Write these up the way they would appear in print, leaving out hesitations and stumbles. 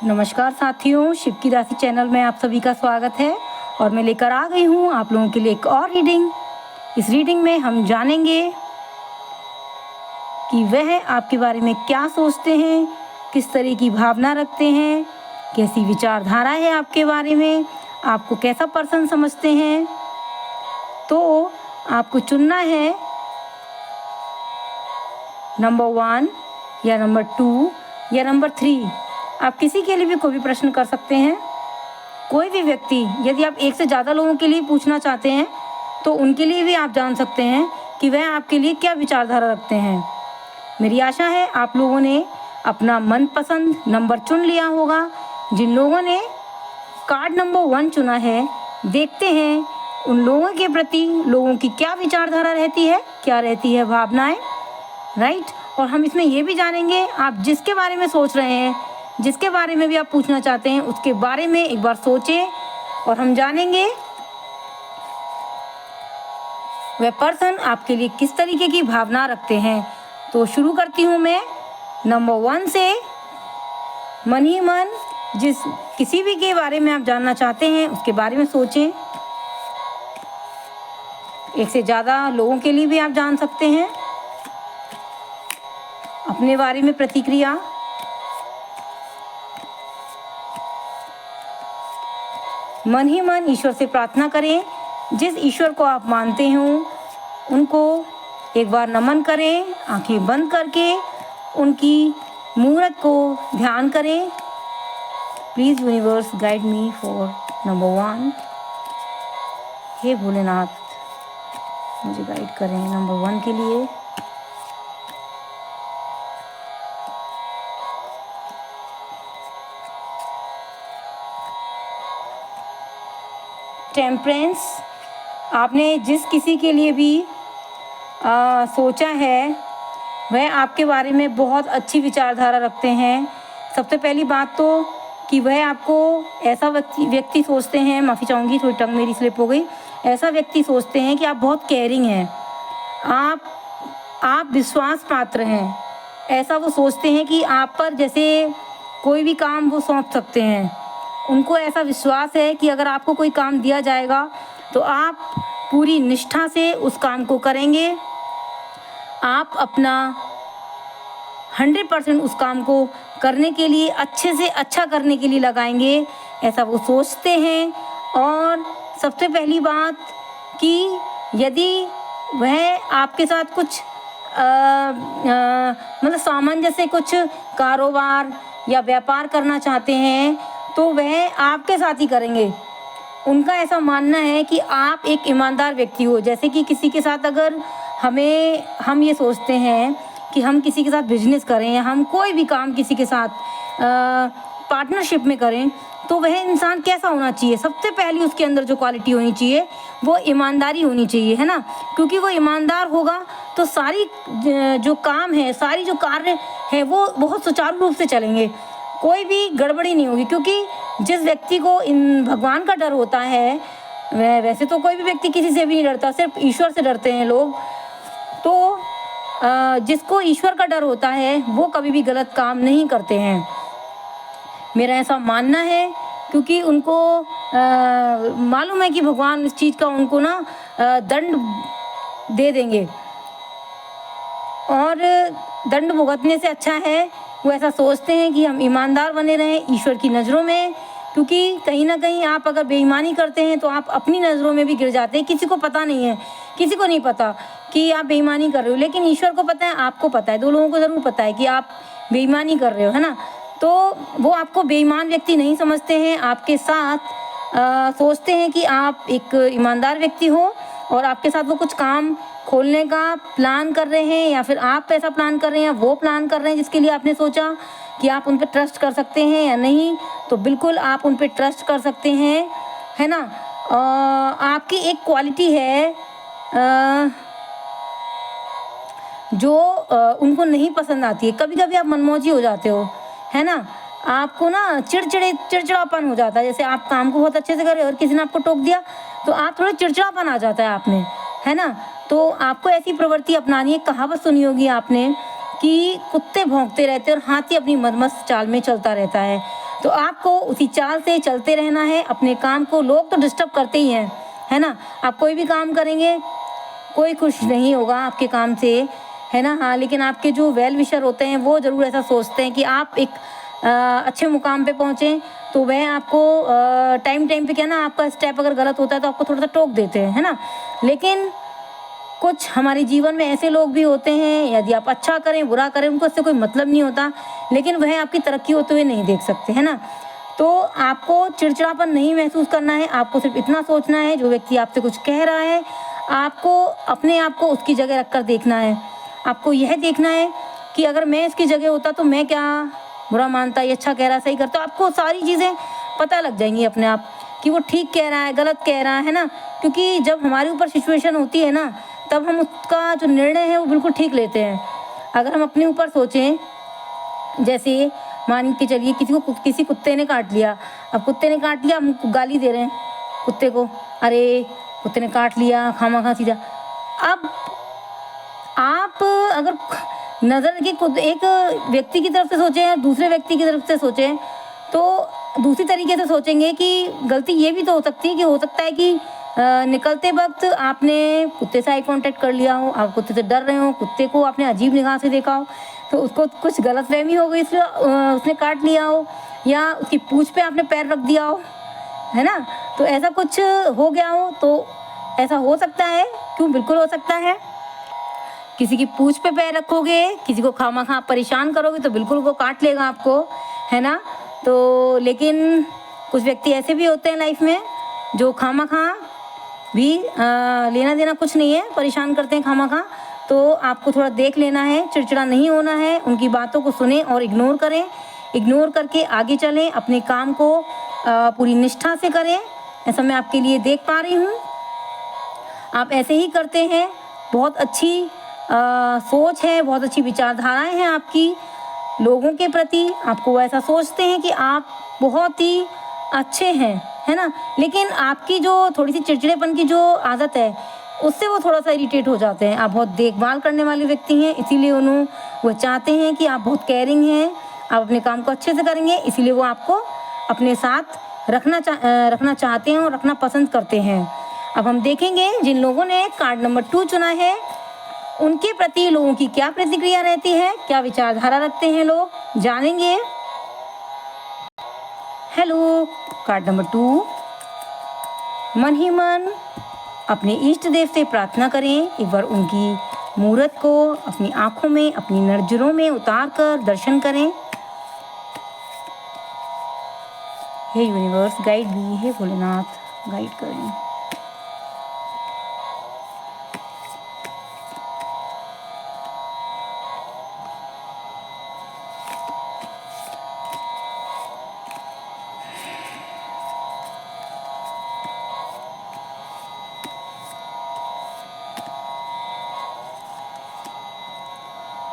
नमस्कार साथियों, शिव की राशि चैनल में आप सभी का स्वागत है और मैं लेकर आ गई हूँ आप लोगों के लिए एक और रीडिंग। इस रीडिंग में हम जानेंगे कि वह आपके बारे में क्या सोचते हैं, किस तरह की भावना रखते हैं, कैसी विचारधारा है आपके बारे में, आपको कैसा पर्सन समझते हैं। तो आपको चुनना है नंबर 1 या नंबर 2 या नंबर 3। आप किसी के लिए भी कोई भी प्रश्न कर सकते हैं। कोई भी व्यक्ति, यदि आप एक से ज़्यादा लोगों के लिए पूछना चाहते हैं तो उनके लिए भी आप जान सकते हैं कि वह आपके लिए क्या विचारधारा रखते हैं। मेरी आशा है आप लोगों ने अपना मनपसंद नंबर चुन लिया होगा। जिन लोगों ने कार्ड नंबर 1 चुना है, देखते हैं उन लोगों के प्रति लोगों की क्या विचारधारा रहती है, क्या रहती है भावनाएं, राइट। और हम इसमें ये भी जानेंगे आप जिसके बारे में सोच रहे हैं, जिसके बारे में भी आप पूछना चाहते हैं, उसके बारे में एक बार सोचें और हम जानेंगे वह पर्सन आपके लिए किस तरीके की भावना रखते हैं। तो शुरू करती हूँ मैं नंबर 1 से। मन ही मन जिस किसी भी के बारे में आप जानना चाहते हैं उसके बारे में सोचें। एक से ज़्यादा लोगों के लिए भी आप जान सकते हैं। अपने बारे में प्रतिक्रिया। मन ही मन ईश्वर से प्रार्थना करें। जिस ईश्वर को आप मानते हो उनको एक बार नमन करें, आंखें बंद करके उनकी मूर्त को ध्यान करें। Please universe guide me for number 1। हे भोलेनाथ, मुझे गाइड करें नंबर 1 के लिए। टेम्परेंस, आपने जिस किसी के लिए भी सोचा है वह आपके बारे में बहुत अच्छी विचारधारा रखते हैं। सबसे पहली बात तो कि वह आपको ऐसा व्यक्ति सोचते हैं, माफ़ी चाहूँगी थोड़ी टंग मेरी स्लिप हो गई, ऐसा व्यक्ति सोचते हैं कि आप बहुत केयरिंग हैं, आप विश्वास पात्र हैं। ऐसा वो सोचते हैं कि आप पर जैसे कोई भी काम वो सौंप सकते हैं। उनको ऐसा विश्वास है कि अगर आपको कोई काम दिया जाएगा तो आप पूरी निष्ठा से उस काम को करेंगे। आप अपना 100% उस काम को करने के लिए, अच्छे से अच्छा करने के लिए लगाएंगे, ऐसा वो सोचते हैं। और सबसे पहली बात कि यदि वह आपके साथ कुछ मतलब सामंजस्य कुछ कारोबार या व्यापार करना चाहते हैं तो वह आपके साथ ही करेंगे। उनका ऐसा मानना है कि आप एक ईमानदार व्यक्ति हो। जैसे कि किसी के साथ अगर हम ये सोचते हैं कि हम किसी के साथ बिजनेस करें या हम कोई भी काम किसी के साथ पार्टनरशिप में करें तो वह इंसान कैसा होना चाहिए। सबसे पहली उसके अंदर जो क्वालिटी होनी चाहिए वो ईमानदारी होनी चाहिए, है ना। क्योंकि वो ईमानदार होगा तो सारी जो काम है, सारी जो कार्य है वो बहुत सुचारू रूप से चलेंगे, कोई भी गड़बड़ी नहीं होगी। क्योंकि जिस व्यक्ति को इन भगवान का डर होता है, वैसे तो कोई भी व्यक्ति किसी से भी नहीं डरता, सिर्फ ईश्वर से डरते हैं लोग। तो जिसको ईश्वर का डर होता है वो कभी भी गलत काम नहीं करते हैं, मेरा ऐसा मानना है। क्योंकि उनको मालूम है कि भगवान इस चीज़ का उनको ना दंड दे देंगे और दंड भुगतने से अच्छा है वो ऐसा सोचते हैं कि हम ईमानदार बने रहें ईश्वर की नज़रों में। क्योंकि कहीं ना कहीं आप अगर बेईमानी करते हैं तो आप अपनी नज़रों में भी गिर जाते हैं। किसी को पता नहीं है, किसी को नहीं पता कि आप बेईमानी कर रहे हो, लेकिन ईश्वर को पता है, आपको पता है, 2 लोगों को ज़रूर पता है कि आप बेईमानी कर रहे हो, है ना। तो वो आपको बेईमान व्यक्ति नहीं समझते हैं, आपके साथ सोचते हैं कि आप एक ईमानदार व्यक्ति हो और आपके साथ वो कुछ काम खोलने का प्लान कर रहे हैं या फिर आप ऐसा प्लान कर रहे हैं, वो प्लान कर रहे हैं जिसके लिए आपने सोचा कि आप उन पर ट्रस्ट कर सकते हैं या नहीं। तो बिल्कुल आप उन पर ट्रस्ट कर सकते हैं, है ना। आपकी एक क्वालिटी है जो उनको नहीं पसंद आती है। कभी कभी आप मनमौजी हो जाते हो, है ना। आपको ना चिड़चिड़ापन हो जाता है। जैसे आप काम को बहुत अच्छे से कर रहे हो और किसी ने आपको टोक दिया तो आप थोड़ा चिड़चिड़ापन आ जाता है आप में, है ना। तो आपको ऐसी प्रवृत्ति अपनानी है। कहावत सुनी होगी आपने कि कुत्ते भौंकते रहते हैं और हाथी अपनी मदमस्त चाल में चलता रहता है। तो आपको उसी चाल से चलते रहना है अपने काम को। लोग तो डिस्टर्ब करते ही हैं, है ना। आप कोई भी काम करेंगे, कोई खुश नहीं होगा आपके काम से, है ना। हाँ, लेकिन आपके जो वेल विशर होते हैं वो ज़रूर ऐसा सोचते हैं कि आप एक अच्छे मुकाम पे पहुँचें। तो वह आपको टाइम टाइम पे क्या ना, आपका स्टेप अगर गलत होता है तो आपको थोड़ा सा टोक देते हैं, है ना। लेकिन कुछ हमारे जीवन में ऐसे लोग भी होते हैं, यदि आप अच्छा करें बुरा करें उनको इससे कोई मतलब नहीं होता, लेकिन वह आपकी तरक्की होते हुए नहीं देख सकते, है ना। तो आपको चिड़चिड़ापन नहीं महसूस करना है, आपको सिर्फ इतना सोचना है जो व्यक्ति आपसे कुछ कह रहा है आपको अपने आप को उसकी जगह रख कर देखना है। आपको यह देखना है कि अगर मैं इसकी जगह होता तो मैं क्या बुरा मानता, ये अच्छा कह रहा, सही करता। आपको सारी चीज़ें पता लग जाएंगी अपने आप कि वो ठीक कह रहा है गलत कह रहा है ना। क्योंकि जब हमारे ऊपर सिचुएशन होती है ना, तब हम उसका जो निर्णय है वो बिल्कुल ठीक लेते हैं। अगर हम अपने ऊपर सोचें, जैसे मान के चलिए किसी कुत्ते ने काट लिया। अब कुत्ते ने काट लिया, हम गाली दे रहे हैं कुत्ते को, अरे कुत्ते ने काट लिया खामा सीधा। अब आप अगर नज़र की एक व्यक्ति की तरफ से सोचें और दूसरे व्यक्ति की तरफ से सोचें तो दूसरी तरीके से सोचेंगे कि गलती ये भी तो हो सकती है कि हो सकता है कि निकलते वक्त आपने कुत्ते से आई कांटेक्ट कर लिया हो, आप कुत्ते से डर रहे हो, कुत्ते को आपने अजीब निगाह से देखा हो, तो उसको कुछ गलतफहमी हो गई इसलिए उसने काट लिया हो, या उसकी पूंछ पे आपने पैर रख दिया हो, है ना। तो ऐसा कुछ हो गया हो तो ऐसा हो सकता है, क्यों, बिल्कुल हो सकता है। किसी की पूंछ पे पैर रखोगे, किसी को खामखा परेशान करोगे तो बिल्कुल वो काट लेगा आपको, है ना। तो लेकिन कुछ व्यक्ति ऐसे भी होते हैं लाइफ में जो खामखा भी लेना देना कुछ नहीं है, परेशान करते हैं खामखा। तो आपको थोड़ा देख लेना है, चिड़चिड़ा नहीं होना है, उनकी बातों को सुने और इग्नोर करें। इग्नोर करके आगे चलें, अपने काम को पूरी निष्ठा से करें। ऐसा मैं आपके लिए देख पा रही हूँ, आप ऐसे ही करते हैं। बहुत अच्छी सोच है, बहुत अच्छी विचारधाराएं हैं आपकी लोगों के प्रति। आपको ऐसा सोचते हैं कि आप बहुत ही अच्छे हैं, है ना। लेकिन आपकी जो थोड़ी सी चिड़चिड़ेपन की जो आदत है उससे वो थोड़ा सा इरिटेट हो जाते हैं। आप बहुत देखभाल करने वाले व्यक्ति हैं, इसीलिए वो चाहते हैं कि आप बहुत केयरिंग हैं, आप अपने काम को अच्छे से करेंगे, इसीलिए वो आपको अपने साथ रखना चाहते हैं और रखना पसंद करते हैं। अब हम देखेंगे जिन लोगों ने कार्ड नंबर 2 चुना है उनके प्रति लोगों की क्या प्रतिक्रिया रहती है, क्या विचारधारा रखते हैं लोग, जानेंगे। हेलो, कार्ड नंबर 2, मन ही मन अपने इष्ट देव से प्रार्थना करें। एक बार उनकी मूर्त को अपनी आंखों में, अपनी नजरों में उतार कर दर्शन करें। हे यूनिवर्स गाइड भी, हे भोलेनाथ गाइड करें।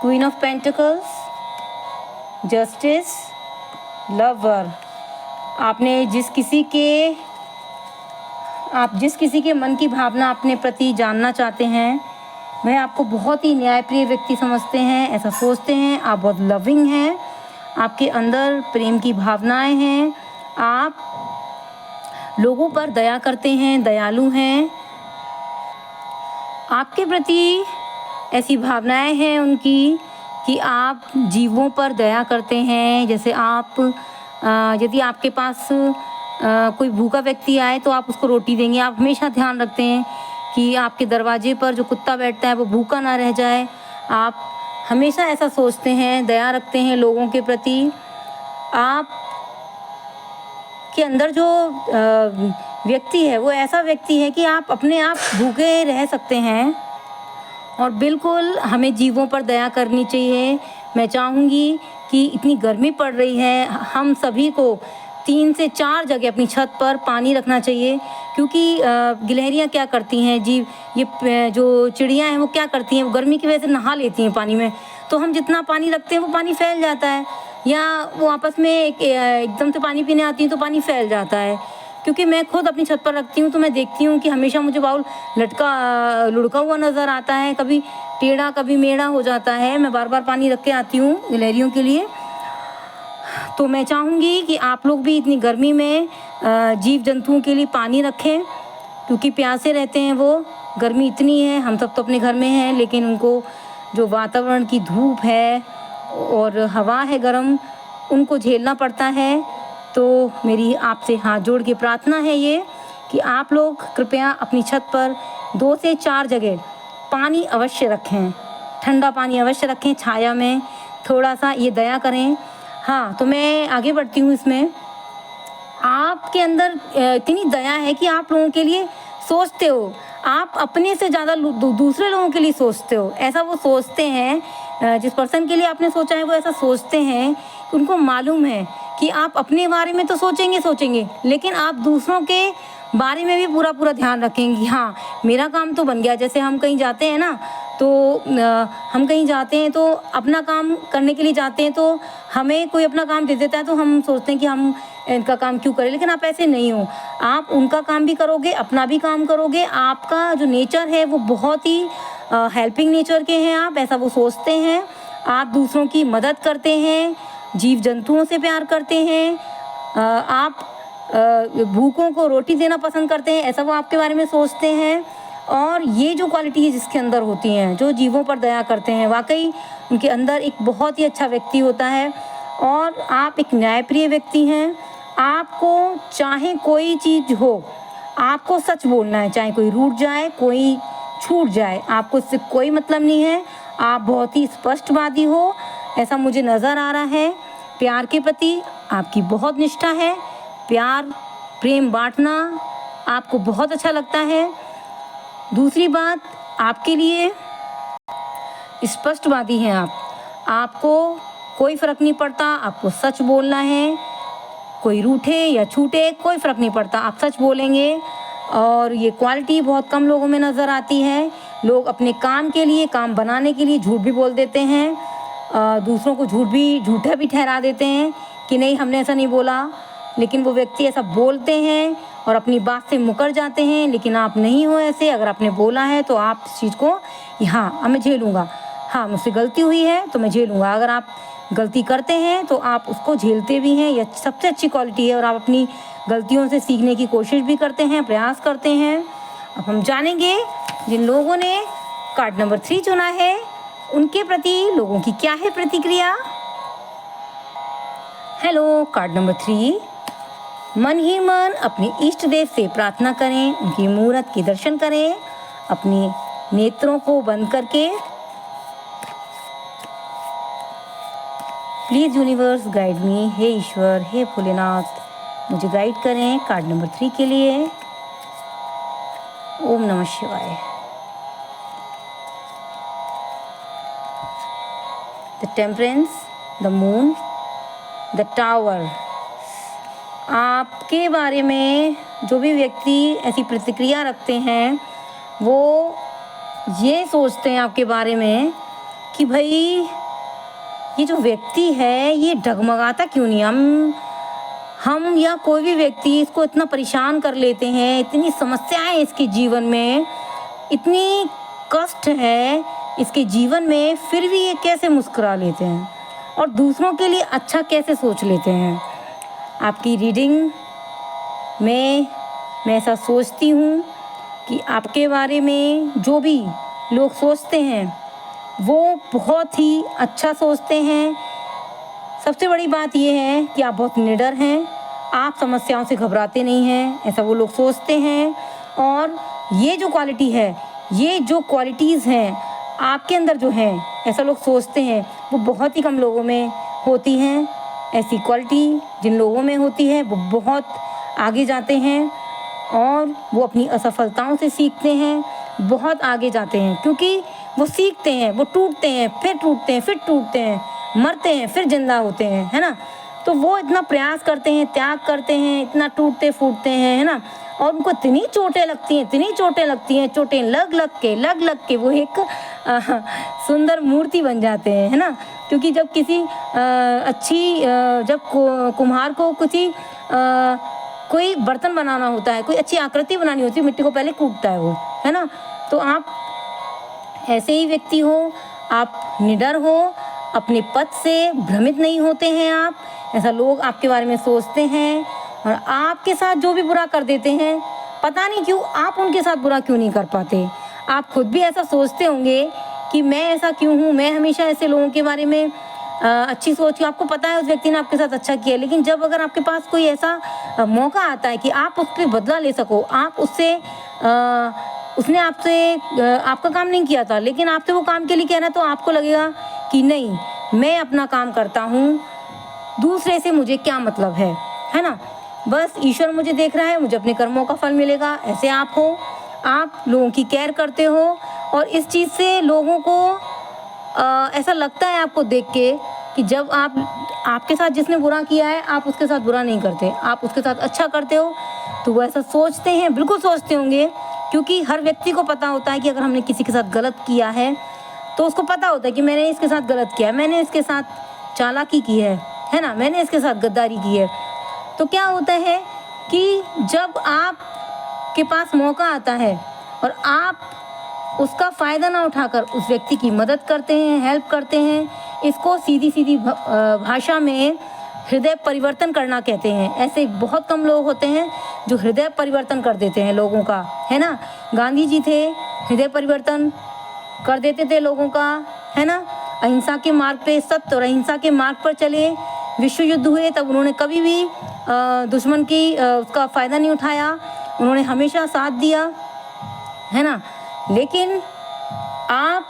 Queen of pentacles, justice, lover. आपने जिस किसी के मन की भावना अपने प्रति जानना चाहते हैं वह आपको बहुत ही न्यायप्रिय व्यक्ति समझते हैं, ऐसा सोचते हैं। आप बहुत लविंग हैं, आपके अंदर प्रेम की भावनाएं हैं, आप लोगों पर दया करते हैं, दयालु हैं। आपके प्रति ऐसी भावनाएं हैं उनकी कि आप जीवों पर दया करते हैं। जैसे आप यदि आपके पास कोई भूखा व्यक्ति आए तो आप उसको रोटी देंगे। आप हमेशा ध्यान रखते हैं कि आपके दरवाजे पर जो कुत्ता बैठता है वो भूखा ना रह जाए। आप हमेशा ऐसा सोचते हैं, दया रखते हैं लोगों के प्रति। आप के अंदर जो व्यक्ति है वो ऐसा व्यक्ति है कि आप अपने आप भूखे रह सकते हैं। और बिल्कुल हमें जीवों पर दया करनी चाहिए। मैं चाहूँगी कि इतनी गर्मी पड़ रही है, हम सभी को 3 से 4 जगह अपनी छत पर पानी रखना चाहिए। क्योंकि गिलहरियाँ क्या करती हैं, ये जो चिड़ियाँ हैं वो क्या करती हैं, वो गर्मी की वजह से नहा लेती हैं पानी में। तो हम जितना पानी रखते हैं वो पानी फैल जाता है, या वो आपस में एकदम से पानी पीने आती हैं तो पानी फैल जाता है। क्योंकि मैं खुद अपनी छत पर रखती हूँ तो मैं देखती हूँ कि हमेशा मुझे बाउल लुढ़का हुआ नज़र आता है, कभी टेढ़ा कभी मेढ़ा हो जाता है। मैं बार बार पानी रख के आती हूँ गिलहरियों के लिए। तो मैं चाहूँगी कि आप लोग भी इतनी गर्मी में जीव जंतुओं के लिए पानी रखें, क्योंकि प्यासे रहते हैं वो। गर्मी इतनी है, हम सब तो अपने घर में हैं, लेकिन उनको जो वातावरण की धूप है और हवा है गर्म, उनको झेलना पड़ता है। तो मेरी आपसे हाथ जोड़ के प्रार्थना है ये कि आप लोग कृपया अपनी छत पर 2 से 4 जगह पानी अवश्य रखें, ठंडा पानी अवश्य रखें, छाया में थोड़ा सा ये दया करें। हाँ, तो मैं आगे बढ़ती हूँ इसमें। आपके अंदर इतनी दया है कि आप लोगों के लिए सोचते हो, आप अपने से ज़्यादा दूसरे लोगों के लिए सोचते हो। ऐसा वो सोचते हैं, जिस पर्सन के लिए आपने सोचा है वो ऐसा सोचते हैं, उनको मालूम है कि आप अपने बारे में तो सोचेंगे, लेकिन आप दूसरों के बारे में भी पूरा ध्यान रखेंगी। हाँ, मेरा काम तो बन गया। जैसे हम कहीं जाते हैं ना, तो हम कहीं जाते हैं तो अपना काम करने के लिए जाते हैं, तो हमें कोई अपना काम दे देता है तो हम सोचते हैं कि हम इनका काम क्यों करें, लेकिन आप ऐसे नहीं हो। आप उनका काम भी करोगे, अपना भी काम करोगे। आपका जो नेचर है वो बहुत ही हेल्पिंग नेचर के हैं आप, ऐसा वो सोचते हैं। आप दूसरों की मदद करते हैं, जीव जंतुओं से प्यार करते हैं, आप भूखों को रोटी देना पसंद करते हैं, ऐसा वो आपके बारे में सोचते हैं। और ये जो क्वालिटी है जिसके अंदर होती हैं, जो जीवों पर दया करते हैं, वाकई उनके अंदर एक बहुत ही अच्छा व्यक्ति होता है। और आप एक न्यायप्रिय व्यक्ति हैं। आपको चाहे कोई चीज़ हो, आपको सच बोलना है, चाहे कोई रूठ जाए, कोई छूट जाए, आपको इससे कोई मतलब नहीं है। आप बहुत ही स्पष्टवादी हो, ऐसा मुझे नज़र आ रहा है। प्यार के प्रति आपकी बहुत निष्ठा है, प्यार प्रेम बांटना आपको बहुत अच्छा लगता है। दूसरी बात, आपके लिए स्पष्टवादी हैं आप, आपको कोई फ़र्क नहीं पड़ता, आपको सच बोलना है। कोई रूठे या छूटे कोई फ़र्क नहीं पड़ता, आप सच बोलेंगे। और ये क्वालिटी बहुत कम लोगों में नज़र आती है। लोग अपने काम के लिए, काम बनाने के लिए झूठ भी बोल देते हैं, दूसरों को झूठा भी ठहरा देते हैं कि नहीं हमने ऐसा नहीं बोला, लेकिन वो व्यक्ति ऐसा बोलते हैं और अपनी बात से मुकर जाते हैं। लेकिन आप नहीं हो ऐसे। अगर आपने बोला है तो आप इस चीज़ को, हाँ मैं झेलूँगा, हाँ मुझसे गलती हुई है तो मैं झेलूँगा। अगर आप गलती करते हैं तो आप उसको झेलते भी हैं, यह सबसे अच्छी क्वालिटी है। और आप अपनी गलतियों से सीखने की कोशिश भी करते हैं, प्रयास करते हैं। अब हम जानेंगे जिन लोगों ने कार्ड नंबर 3 चुना है, उनके प्रति लोगों की क्या है प्रतिक्रिया। हेलो, कार्ड नंबर 3, मन ही मन अपने इष्ट देव से प्रार्थना करें, उनकी मूर्त के दर्शन करें, अपने नेत्रों को बंद करके। प्लीज़ यूनिवर्स गाइड मी, हे ईश्वर, हे भोलेनाथ मुझे गाइड करें कार्ड नंबर 3 के लिए। ओम नमः शिवाय। The temperance, the moon, the tower. आपके बारे में जो भी व्यक्ति ऐसी प्रतिक्रिया रखते हैं, वो ये सोचते हैं आपके बारे में कि भाई ये जो व्यक्ति है ये डगमगाता क्यों नहीं। हम या कोई भी व्यक्ति इसको इतना परेशान कर लेते हैं, इतनी समस्याएं इसके जीवन में, इतनी कष्ट है इसके जीवन में, फिर भी ये कैसे मुस्कुरा लेते हैं और दूसरों के लिए अच्छा कैसे सोच लेते हैं। आपकी रीडिंग में मैं ऐसा सोचती हूँ कि आपके बारे में जो भी लोग सोचते हैं वो बहुत ही अच्छा सोचते हैं। सबसे बड़ी बात ये है कि आप बहुत निडर हैं, आप समस्याओं से घबराते नहीं हैं, ऐसा वो लोग सोचते हैं। और ये जो क्वालिटी है, ये जो क्वालिटीज़ हैं आपके अंदर जो हैं, ऐसा लोग सोचते हैं, वो बहुत ही कम लोगों में होती हैं। ऐसी क्वालिटी जिन लोगों में होती है वो बहुत आगे जाते हैं और वो अपनी असफलताओं से सीखते हैं, बहुत आगे जाते हैं, क्योंकि वो सीखते हैं, वो टूटते हैं, फिर टूटते हैं, फिर टूटते हैं, मरते हैं, फिर जिंदा होते हैं, है ना। तो वो इतना प्रयास करते हैं, त्याग करते हैं, इतना टूटते फूटते हैं, है ना। और उनको इतनी चोटें लगती हैं, इतनी चोटें लगती हैं, चोटें लग लग के वो एक सुंदर मूर्ति बन जाते हैं, है ना। क्योंकि जब किसी जब कुम्हार को कोई बर्तन बनाना होता है, कोई अच्छी आकृति बनानी होती है, मिट्टी को पहले कूटता है वो, है ना। तो आप ऐसे ही व्यक्ति हो, आप निडर हो, अपने पद से भ्रमित नहीं होते हैं, आप ऐसा लोग आपके बारे में सोचते हैं और आपके साथ जो भी बुरा कर देते हैं, पता नहीं क्यों आप उनके साथ बुरा क्यों नहीं कर पाते। आप खुद भी ऐसा सोचते होंगे कि मैं ऐसा क्यों हूँ, मैं हमेशा ऐसे लोगों के बारे में अच्छी सोच के, आपको पता है उस व्यक्ति ने आपके साथ अच्छा किया, लेकिन जब अगर आपके पास कोई ऐसा मौका आता है कि आप उससे बदला ले सको, आप उससे उसने आपसे आपका काम नहीं किया था लेकिन आपसे वो काम के लिए कह रहा है, तो आपको लगेगा कि नहीं, मैं अपना काम करता हूँ, दूसरे से मुझे क्या मतलब है ना। बस ईश्वर मुझे देख रहा है, मुझे अपने कर्मों का फल मिलेगा। ऐसे आप हो, आप लोगों की केयर करते हो और इस चीज़ से लोगों को ऐसा लगता है आपको देख के कि जब आपके साथ जिसने बुरा किया है, आप उसके साथ बुरा नहीं करते, आप उसके साथ अच्छा करते हो, तो वो ऐसा सोचते हैं, बिल्कुल सोचते होंगे, क्योंकि हर व्यक्ति को पता होता है कि अगर हमने किसी के साथ गलत किया है तो उसको पता होता है कि मैंने इसके साथ गलत किया है, मैंने इसके साथ चालाकी की है ना, मैंने इसके साथ गद्दारी की है। तो क्या होता है कि जब आपके पास मौका आता है और आप उसका फ़ायदा ना उठाकर उस व्यक्ति की मदद करते हैं, हेल्प करते हैं, इसको सीधी भाषा में हृदय परिवर्तन करना कहते हैं। ऐसे बहुत कम लोग होते हैं जो हृदय परिवर्तन कर देते हैं लोगों का, है ना। गांधी जी थे, हृदय परिवर्तन कर देते थे लोगों का, है ना। अहिंसा के मार्ग पे, सत्य और अहिंसा के मार्ग पर चले, विश्व युद्ध हुए तब उन्होंने कभी भी दुश्मन की उसका फ़ायदा नहीं उठाया, उन्होंने हमेशा साथ दिया, है ना। लेकिन आप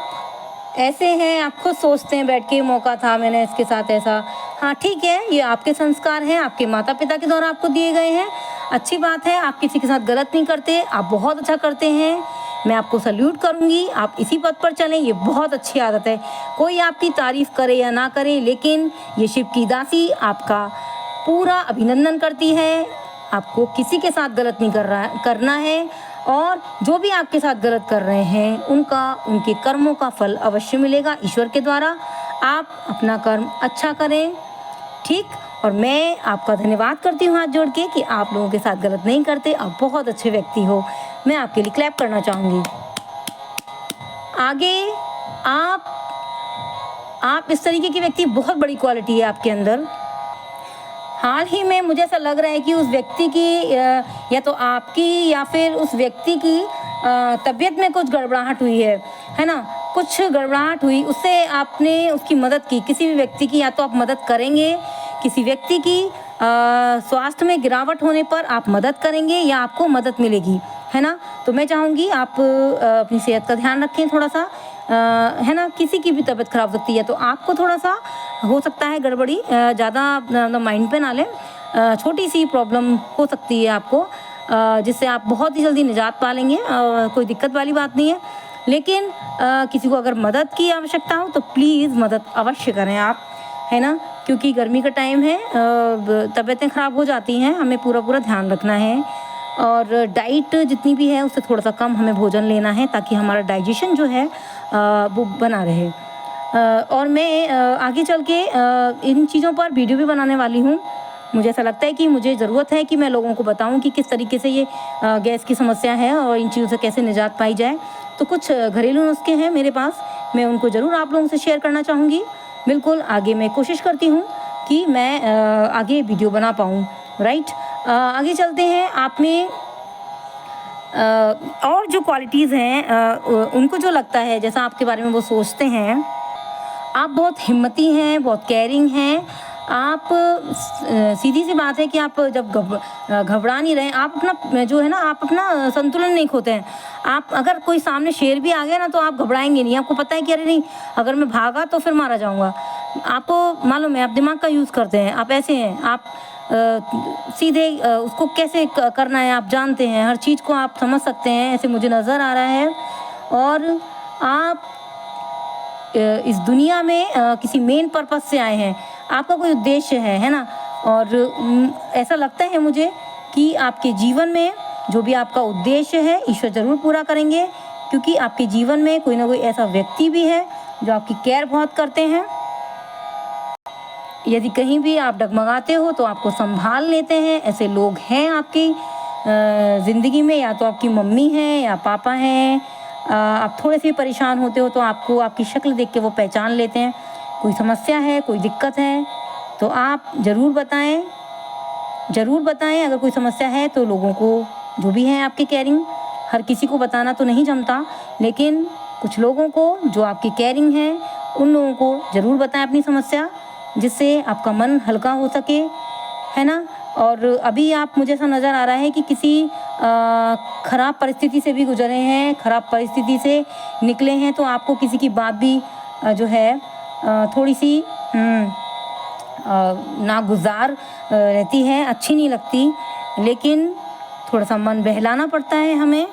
ऐसे हैं, आप खुद सोचते हैं बैठ के, मौका था, मैंने इसके साथ ऐसा, हाँ ठीक है, ये आपके संस्कार हैं, आपके माता पिता के द्वारा आपको दिए गए हैं, अच्छी बात है, आप किसी के साथ गलत नहीं करते, आप बहुत अच्छा करते हैं, मैं आपको सल्यूट करूंगी, आप इसी पथ पर चलें, ये बहुत अच्छी आदत है। कोई आपकी तारीफ़ करे या ना करे, लेकिन ये शिव की दासी आपका पूरा अभिनंदन करती है। आपको किसी के साथ गलत नहीं करना है, और जो भी आपके साथ गलत कर रहे हैं उनके कर्मों का फल अवश्य मिलेगा ईश्वर के द्वारा। आप अपना कर्म अच्छा करें, ठीक। और मैं आपका धन्यवाद करती हूँ हाथ जोड़ के कि आप लोगों के साथ गलत नहीं करते, आप बहुत अच्छे व्यक्ति हो। मैं आपके लिए क्लैप करना चाहूँगी। आगे आप इस तरीके की व्यक्ति, बहुत बड़ी क्वालिटी है आपके अंदर। हाल ही में मुझे ऐसा लग रहा है कि उस व्यक्ति की या तो आपकी या फिर उस व्यक्ति की तबीयत में कुछ गड़बड़ाहट हुई है ना, कुछ गड़बड़ाहट हुई, उससे आपने उसकी मदद की, किसी भी व्यक्ति की, या तो आप मदद करेंगे, किसी व्यक्ति की स्वास्थ्य में गिरावट होने पर आप मदद करेंगे या आपको मदद मिलेगी, है ना। तो मैं चाहूँगी आप अपनी सेहत का ध्यान रखें थोड़ा सा, है ना। किसी की भी तबीयत खराब हो सकती है, तो आपको थोड़ा सा हो सकता है गड़बड़ी, ज़्यादा माइंड पे ना लें, छोटी सी प्रॉब्लम हो सकती है आपको, जिससे आप बहुत ही जल्दी निजात पा लेंगे, कोई दिक्कत वाली बात नहीं है। लेकिन किसी को अगर मदद की आवश्यकता हो तो प्लीज़ मदद अवश्य करें आप, है ना, क्योंकि गर्मी का टाइम है, तबीयतें ख़राब हो जाती हैं, हमें पूरा ध्यान रखना है। और डाइट जितनी भी है उससे थोड़ा सा कम हमें भोजन लेना है, ताकि हमारा डाइजेशन जो है वो बना रहे। और मैं आगे चल के इन चीज़ों पर वीडियो भी बनाने वाली हूँ। मुझे ऐसा लगता है कि मुझे ज़रूरत है कि मैं लोगों को बताऊं कि किस तरीके से ये गैस की समस्या है और इन चीज़ों से कैसे निजात पाई जाए। तो कुछ घरेलू नुस्खे हैं मेरे पास, मैं उनको ज़रूर आप लोगों से शेयर करना चाहूँगी। बिल्कुल, आगे मैं कोशिश करती हूँ कि मैं आगे वीडियो बना पाऊँ, राइट। आगे चलते हैं। आप में और जो क्वालिटीज़ हैं, उनको जो लगता है जैसा आपके बारे में वो सोचते हैं, आप बहुत हिम्मती हैं, बहुत केयरिंग हैं। आप सीधी सी बात है कि आप जब घबरा नहीं रहे, आप अपना जो है ना, आप अपना संतुलन नहीं खोते हैं। आप अगर कोई सामने शेर भी आ गया ना, तो आप घबराएंगे नहीं, आपको पता है कि अरे नहीं, अगर मैं भागा तो फिर मारा जाऊंगा। आपको मालूम है, आप दिमाग का यूज़ करते हैं, आप ऐसे हैं, आप सीधे उसको कैसे करना है आप जानते हैं, हर चीज़ को आप समझ सकते हैं, ऐसे मुझे नज़र आ रहा है। और आप इस दुनिया में किसी मेन पर्पस से आए हैं, आपका कोई उद्देश्य है ना। और ऐसा लगता है मुझे कि आपके जीवन में जो भी आपका उद्देश्य है, ईश्वर ज़रूर पूरा करेंगे, क्योंकि आपके जीवन में कोई ना कोई ऐसा व्यक्ति भी है जो आपकी केयर बहुत करते हैं। यदि कहीं भी आप डगमगाते हो तो आपको संभाल लेते हैं, ऐसे लोग हैं आपकी ज़िंदगी में। या तो आपकी मम्मी हैं या पापा हैं, आप थोड़े से परेशान होते हो तो आपको आपकी शक्ल देख के वो पहचान लेते हैं, कोई समस्या है, कोई दिक्कत है, तो आप ज़रूर बताएं, अगर कोई समस्या है तो लोगों को, जो भी है आपके केयरिंग, हर किसी को बताना तो नहीं जमता, लेकिन कुछ लोगों को जो आपकी केयरिंग है उन लोगों को ज़रूर बताएं अपनी समस्या, जिससे आपका मन हल्का हो सके, है ना। और अभी आप, मुझे ऐसा नज़र आ रहा है कि किसी ख़राब परिस्थिति से भी गुजरे हैं, ख़राब परिस्थिति से निकले हैं, तो आपको किसी की बात भी जो है थोड़ी सी नागुज़ार रहती है, अच्छी नहीं लगती, लेकिन थोड़ा सा मन बहलाना पड़ता है हमें।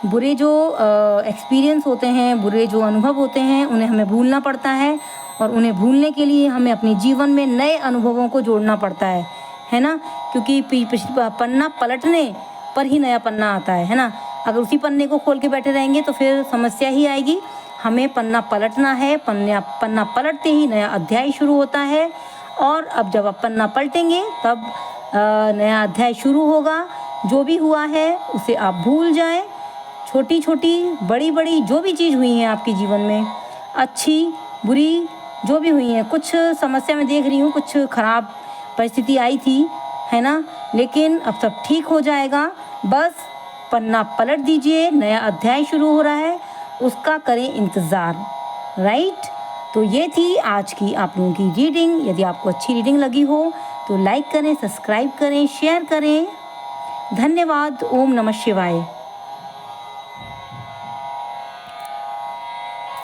बुरे जो एक्सपीरियंस होते हैं, बुरे जो अनुभव होते हैं, उन्हें हमें भूलना पड़ता है, और उन्हें भूलने के लिए हमें अपने जीवन में नए अनुभवों को जोड़ना पड़ता है ना। क्योंकि पन्ना पलटने पर ही नया पन्ना आता है ना। अगर उसी पन्ने को खोल के बैठे रहेंगे तो फिर समस्या ही आएगी। हमें पन्ना पलटना है, पन्ना पलटते ही नया अध्याय शुरू होता है, और अब जब आप पन्ना पलटेंगे तब नया अध्याय शुरू होगा। जो भी हुआ है उसे आप भूल जाएं। छोटी छोटी बड़ी बड़ी जो भी चीज़ हुई है आपके जीवन में, अच्छी बुरी जो भी हुई है, कुछ समस्या मैं देख रही हूँ, कुछ ख़राब परिस्थिति आई थी, है ना, लेकिन अब सब ठीक हो जाएगा। बस पन्ना पलट दीजिए, नया अध्याय शुरू हो रहा है, उसका करें इंतज़ार, राइट। तो ये थी आज की आप लोगों की रीडिंग। यदि आपको अच्छी रीडिंग लगी हो तो लाइक करें, सब्सक्राइब करें, शेयर करें। धन्यवाद। ओम नमः शिवाय।